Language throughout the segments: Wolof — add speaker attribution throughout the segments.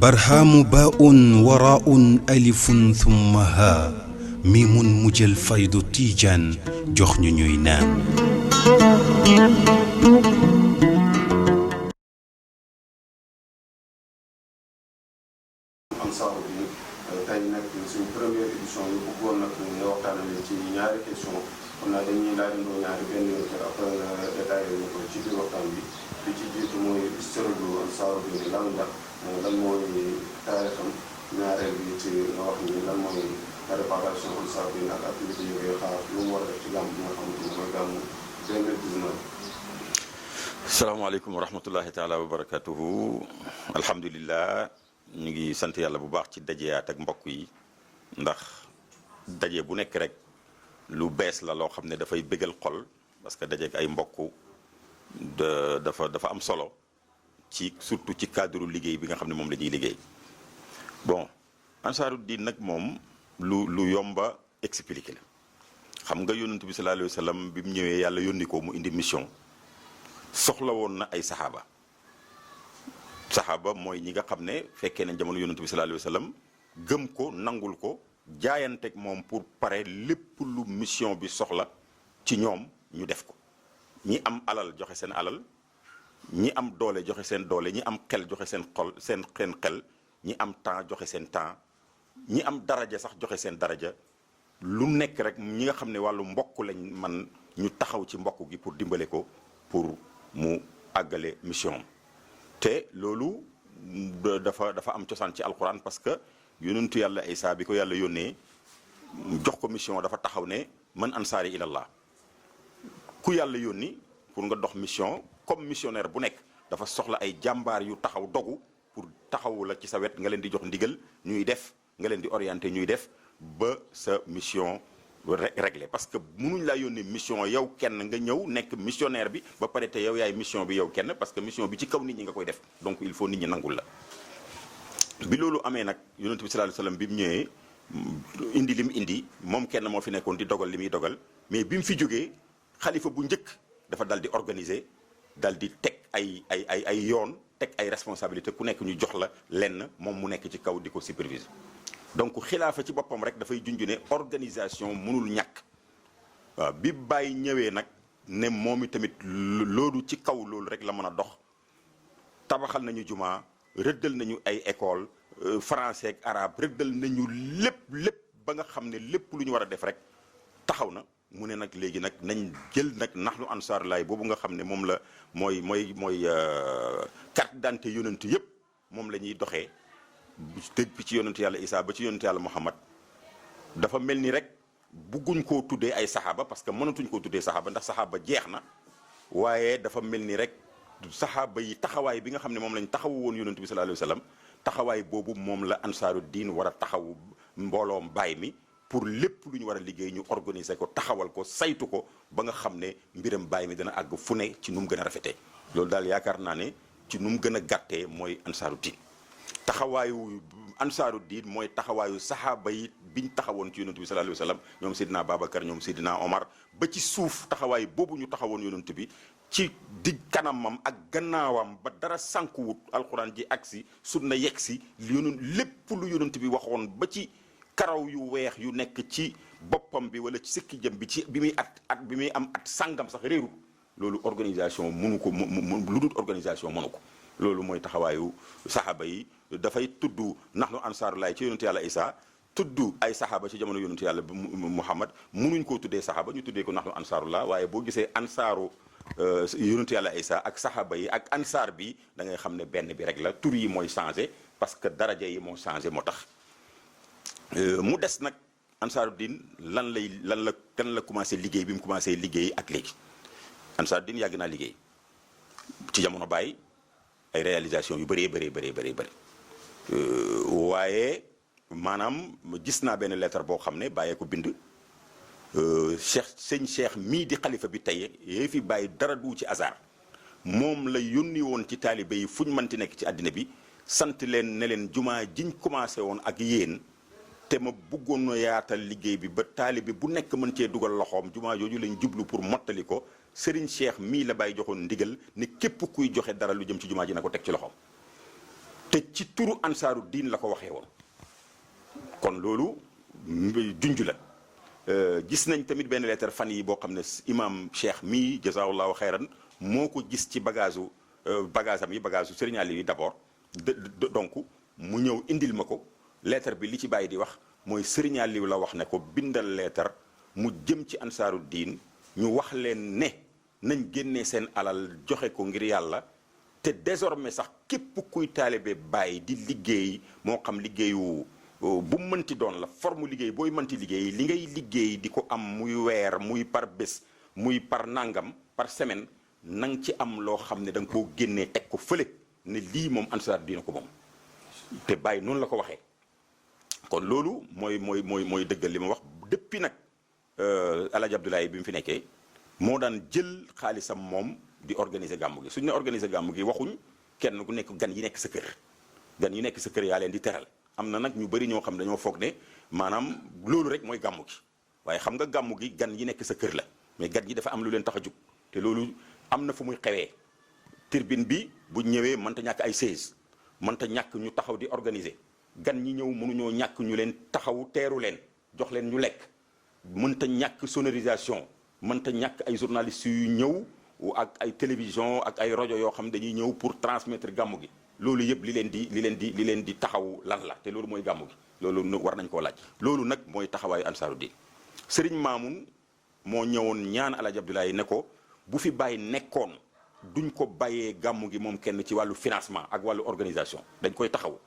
Speaker 1: برهام باء وراء ألف ثم ها ميم مجل فيض تيجان جخن نينان
Speaker 2: tey nag suñu première édition ñu bëggoon nag nga waxtaanee ci ñaari question xam naa dañuy laajandoo ñaari benn yoon te après nga détaillé ñu ko ci biir waxtaan bi li ci jiitu mooy historique bu Ansaarud-Din lan la lan mooy taarixam ñaareel bi ci nga wax ni lan mooy préparation Ansaarud-Din ak activité yi ngay xaar lu mu war a def ci gàmm bi nga xamante ni mooy gàmmu 2019.
Speaker 3: salaamaaleykum wa rahmatullahi taala wa barakatuhu alhamdulillah ñu ngi sant yàlla bu baax ci dajeyaat ak mbokk yi ndax daje bu nekk rek lu bees la loo xam ne dafay bégal xol parce que daje ak ay mbokk dafa am solo ci surtout ci cadre liggéey bi nga xam ne moom la ñuy liggéey bon Ansaarud-Din nag moom lu yomba expliqué la xam nga yonent bi sallallahu alayhi wa sallam bi mu ñëwee yàlla yónni ko mu indi mission soxla woon na ay saxaaba mooy ñi nga xam ne fekkee nañ jamono yonent bi sallallahu alayhi wa sallam gëm ko nangul ko jaayanteeg moom pour pare lépp lu mission bi soxla ci ñoom ñu def ko ñi am alal joxe seen alal ñi am doole joxe seen doole ñi am xel joxe seen xel ñi am temps joxe seen temps ñi am daraja sax joxe seen daraja lu nekk rek ñi nga xam ne wàllu mbokk lañ man ñu taxaw ci mbokk gi pour dimbale ko pour mu àggale mission te loolu dafa am cosaan ci alquran parce que yonentu yàlla Isa bi ko yàlla yónnee jox ko mission dafa taxaw ne man ansaari ilallah ku yàlla yónni pour nga dox mission comme missionnaire bu nekk dafa soxla ay jàmbaar yu taxaw dogu pour taxawu la ci sa wet nga leen di jox ndigal ñuy def nga leen di orienté ñuy def ba sa mission réglé parce que mënuñ laa yónnee mission yow kenn nga ñëw nekk missionnaire bi ba pare te yow yaay mission bi yow kenn parce que mission bi ci kaw nit ñi nga koy def donc il faut nit ñi nangul la bi loolu amee nag yonent bi sallallahu alayhi wasallam bi mu ñëwee indi li mu indi moom kenn moo fi nekkoon di dogal li muy dogal mais bi mu fi jógee xalifa bu njëkk dafa dal di organiser dal di teg ay yoon teg ay responsabilité ku nekk ñu jox la lenn moom mu nekk ci kaw di ko superviser donc xilaafa ci boppam rek dafay junj ne organisation mënul ñàkk waaw bi bàyyi ñëwee nag ne moom i tamit loolu ci kaw loolu rek la mën a dox tabaxal nañu jumaa rëddal nañu ay école français ak arabe rëddal nañu lépp ba nga xam ne lépp lu ñu war a def rek taxaw na mu ne nag léegi nag nañ jël nag nahnu ansaarullaah boobu nga xam ne moom la mooy carte d'identité yonent yëpp moom la ñuy doxee depuis ci yonent yàlla Isa ba ci yonent yàlla Muhammad dafa mel ni rek bugguñ koo tuddee ay saxaaba parce que mënatuñ koo tuddee saxaaba ndax saxaaba jeex na waaye dafa mel ni rek saxaaba yi taxawaay bi nga xam ne moom lañ taxawu woon yonent bi sallallahu alayhi wa sallam taxawaay boobu moom la Ansaarud-Din war a taxawu mbooloom baay mi pour lépp lu ñu war a liggéey ñu organiser ko taxawal ko saytu ko ba nga xam ne mbiram baay mi dana àgg fu ne ci nu mu gën a rafetee loolu daal yaakaar naa ne ci nu mu gën a gàttee mooy Ansaarud-Din taxawaayu Ansaarud-Din mooy taxawaayu saxaaba yi biñ taxawoon ci yonent bi sallallahu alayhi wa sallam ñoom Seydina Babacar ñoom Seydina Omar ba ci suuf taxawaay boobu ñu taxawoon yonent bi ci digg kanamam ak gannaawam ba dara sànkuwut alxuraan ji agsi sunna yegg si lépp lu yonent bi waxoon ba ci karaw yu weex yu nekk ci boppam bi wala ci sikki jëm bi ci bi muy bi muy am at sàngam sax réeru loolu organisation mënu ko lu dul organisation mënu ko loolu mooy taxawaayu saxaaba yi dafay tudd nahnu ansaarullaah ci yonentu yàlla Isa tudd ay saxaaba ci jamono yonentu yàlla Muhammad mënuñ koo tuddee saxaaba ñu tuddee ko nahnu ansaarullaah waaye boo gisee ansaaru yonentu yàlla Isa ak saxaaba yi ak ansaar bi da ngay xam ne benn bi rek la tur yi mooy changé parce que daraja yi moo changé moo tax mu des nag Ansaarud-Din lan la commencé liggéey bi mu commencé liggéey ak léegi Ansaarud-Din yàgg naa liggéey ci jamono Baay ay réalisation yu bëree bëri waaye maanaam gis naa benn lettre boo xam ne bàyyee ko bind Cheikh mii di xalifa bi tey yee fi bàyyi dara du ci hasard moom la yónni woon ci taalibe yi fu ñu mënti nekk ci àddina bi sant leen ne leen jumaa jiñ commencé woon ak yéen te ma bëggoon na yaatal liggéey bi ba taalibe bu nekk mën cee dugal loxoom jumaa jooju lañ jublu pour mottali ko Serigne Cheikh mii la bàyyi joxoon ndigal ni képp kuy joxe dara lu jëm ci jumaa ji na ko teg ci loxoom te ci turu ansaaru diin la ko waxee woon kon loolu junj la. gis nañ tamit benn lettre fan yi boo xam ne imam Cheikh mii jazaahullahu xayran moo ko gis ci bagage am yi bagage u Serigne Aliou yi d'abord donc mu ñëw indil ma ko lettre bi li ci bàyyi di wax mooy Serigne Aliou la wax ne ko bindal lettre mu jëm ci ansaaru diin ñu wax leen ne nañ génnee seen alal joxe ko ngir yàlla te désormais sax képp kuy taalibe bàyyi di liggéey moo xam liggéeyu bu mënti doon la forme liggéey booy mënti liggéey li ngay liggéey di ko am muy weer muy par bés muy par nangam par semaine na nga ci am loo xam ne da nga koo génnee teg ko fële ne lii moom ansaaru diin ko moom te bàyyi noonu la ko waxee kon loolu mooy dëggal li ma wax depuis nag Alaaji Abdoulaye bi mu fi nekkee moo daan jël xaalisam moom di organiser gàmmu gi suñu ne organiser gàmmu gi waxuñ kenn ku nekk gan yi nekk sa kër gan yi nekk sa kër yaa leen di teral am na nag ñu bari ñoo xam dañoo foog ne maanaam loolu rek mooy gàmmu gi waaye xam nga gàmmu gi gan yi nekk sa kër la mais gan yi dafa am lu leen tax a jug te loolu am na fu muy xewee tribune bi bu ñëwee mënta ñàkk ay sièges mënta ñàkk ñu taxaw di organiser gan ñi ñëw mënuñoo ñàkk ñu leen taxaw teeru leen jox leen ñu lekk mënta ñàkk sonorisation mënta ñàkk ay journalistes yu ñëw ak ay télévision ak ay rajo yoo xam dañuy ñëw pour transmettre gàmmu gi loolu yëpp li leen di taxaw lan la te loolu mooy gàmmu gi loolu war nañ koo laaj loolu nag mooy taxawaayu ansaaru diin Serigne Mamoun moo ñëwoon ñaan Alaaji Abdoulaye ne ko bu fi bàyyi nekkoon duñ ko bàyyee gàmmu gi moom kenn ci wàllu financement ak wàllu organisation dañ koy taxaw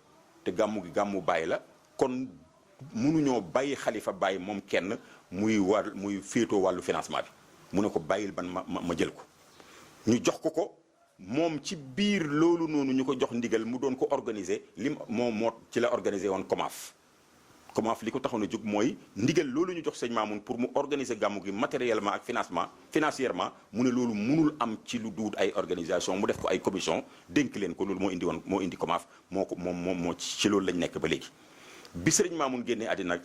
Speaker 3: te gàmmu gi gàmmu bàyyi la kon mënuñoo bàyyi xalifa bàyyi moom kenn muy féetoo wàllu financement bi mu ne ko bàyyil ban ma jël ko ñu jox ko moom ci biir loolu noonu ñu ko jox ndigal mu doon ko organiser moo ci la organiser woon COMAF li ko taxoon a jóg mooy ndigal loolu ñu jox sëñ Mamoun pour mu organiser gàmmu gi matériellement ak financièrement mu ne loolu mënul am ci lu duut ay organisation mu def ko ay commission dénk leen ko loolu moo indi COMAF moo ci loolu lañ nekk ba léegi bi sëriñ Mamoun génnee àddina nag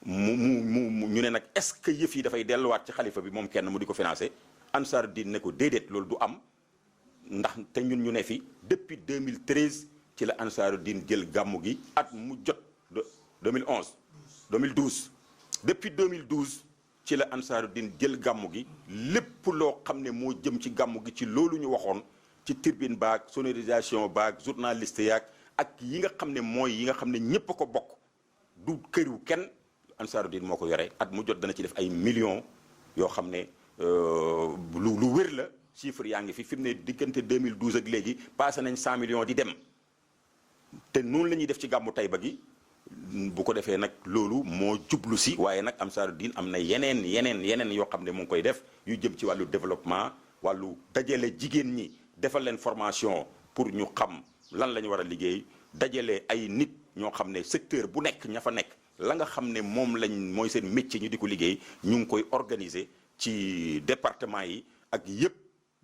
Speaker 3: ñu ne nag est-ce que yëf yi dafay delluwaat ci xalifa bi moom kenn mu di ko financé Ansaaru Diin ne ko déedéet loolu du am ndax te ñun ñu ne fi depuis 2013 ci la Ansaaru Diin jël gàmmu gi at mu jot 2012 depuis 2012 ci la Ansaaru Diin jël gàmmu gi lépp loo xam ne moo jëm ci gàmmu gi ci loolu ñu waxoon ci tribune baag sonorisation baag journaliste yaag ak yi nga xam ne mooy yi nga xam ne ñépp a ko bokk du këriw kenn Ansaaru Diin moo ko yore at mu jot dana ci def ay millions yoo xam ne lu wér la chiffre yaa ngi fi mu ne diggante 2012 ak léegi passé nañ 100 millions di dem te noonu la ñuy def ci gàmmu Tayba gi bu ko defee nag loolu moo jublu si waaye nag Ansaaru Diin am na yeneen yoo xam ne mu ngi koy def yu jëm ci wàllu développement wàllu dajale jigéen ñi defal leen formation pour ñu xam lan la ñu war a liggéey dajale ay nit ñoo xam ne secteur bu nekk ña fa nekk la nga xam ne moom mooy seen métier ñu di ko liggéey ñu ngi koy organiser ci département yi ak yëpp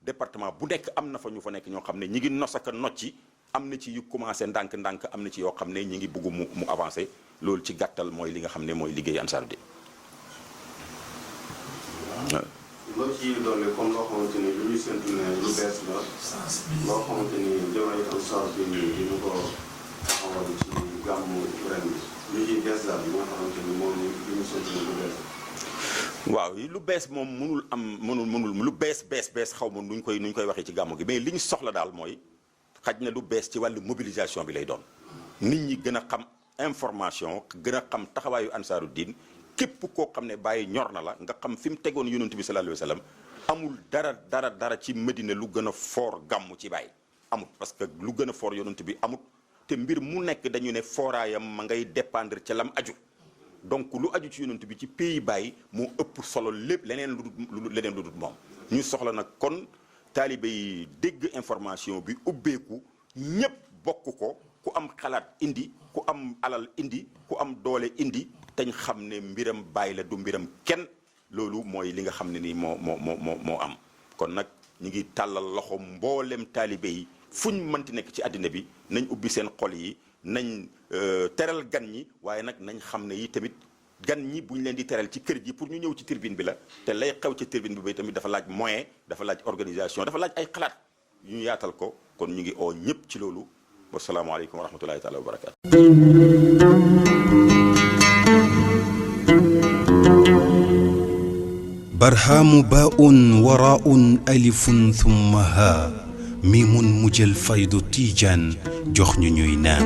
Speaker 3: département bu nekk am na fa ñu fa nekk ñoo xam ne ñi ngi nos ak nocci am na ci yu commencé ndànk-ndànk am na ci yoo xam ne ñi ngi bëgg mu avancé loolu ci gàttal mooy li nga xam ne mooy liggéey Ansaaru Diin.
Speaker 2: loo ci doole comme loo xamante ni lu ñuy séntu ne lu bees la loo xamante ni jamono Ansaaru Diin di ñu ko taxawal ci gàmmu ren bi lu ciy bees daal bi nga xamante ni moom lu ñu séntu ne lu bees la.
Speaker 3: waaw lu bees moom mënul lu bees xaw ma nuñ koy waxee ci gàmmu gi mais li ñu soxla daal mooy xaj na lu bees ci wàllu mobilisation bi lay doon nit ñi gën a xam information gën a xam taxawaayu Ansaaru Diin képp koo xam ne bàyyi ñor na la nga xam fi mu tegoon yonent bi sallallahu alayhi wa sallam amul dara ci Medina lu gën a foor gàmmu ci bàyyi amul parce que lu gën a foor yonent bi amul te mbir mu nekk dañu ne fooraayam ma ngay dépendre ca lam aju donc lu aju ci yonent bi ci pays bàyyi moo ëpp solo lépp leneen lu dul moom ñu soxla nag kon taalibe yi dégg information bi ubbeeku ñépp bokk ko ku am xalaat indi ku am alal indi ku am doole indi tañ xam ne mbiram bàyyi la du mbiram kenn loolu mooy li nga xam ne nii moo am kon nag ñu ngi tàllal loxo mboolem taalibe yi fuñ mënti nekk ci àddina bi nañ ubbi seen xol yi nañ teral gan ñi waaye nag nañ xam ne yi tamit gan ñi bu ñu leen di teral ci kër gi pour ñu ñëw ci tribune bi la te lay xew ci tribune bi tamit dafa laaj moyen dafa laaj organisation dafa laaj ay xalaat yu ñu yaatal ko kon ñu ngi oo ñëpp ci loolu wasalaamaaleykum wa rahmatullahi taala wa barakaatu.
Speaker 1: barhaamu baa'un waraa'un alifun thumma haa miimun mujjal faydu tiijaan jox ñu ñuy naan.